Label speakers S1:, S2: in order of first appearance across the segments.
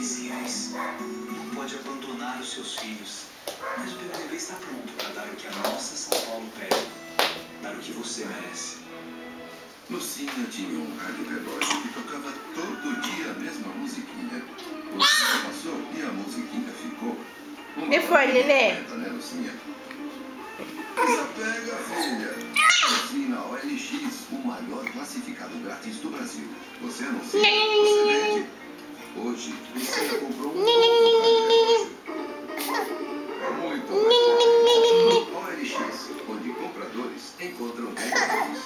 S1: invisíveis. Não pode abandonar os seus filhos. Mas o PPV está pronto para dar o que a nossa São Paulo pede. Dar o que você merece.
S2: Lucinha tinha um rádio relógio que tocava todo dia a mesma musiquinha. O tempo passou e a musiquinha ficou.
S3: Que foi, Nenê?
S2: Né, Lucinha? Pega, filha. Assina OLX, o maior classificado grátis do Brasil. Você anuncia, você vende. Hoje, Lucinha comprou um novo relógio. Muito legal. OLX, onde compradores encontram vendedores.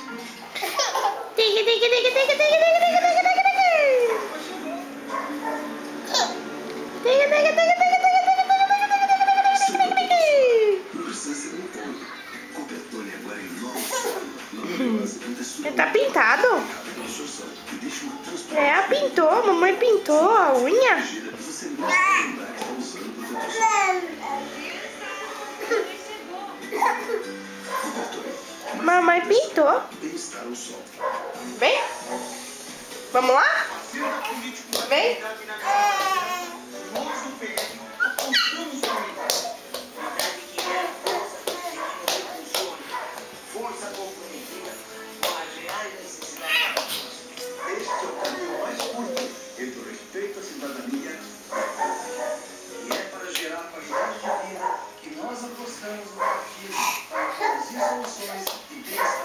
S3: Tá pintado? É, pintou. Mamãe pintou a unha. Mamãe pintou. Vem? Vamos lá? Vem?
S1: Força comprometida com as reais necessidades. Este é o caminho mais curto entre o respeito à cidadania e é para gerar qualidade de vida que nós apostamos no partido para produzir soluções e bem-estar.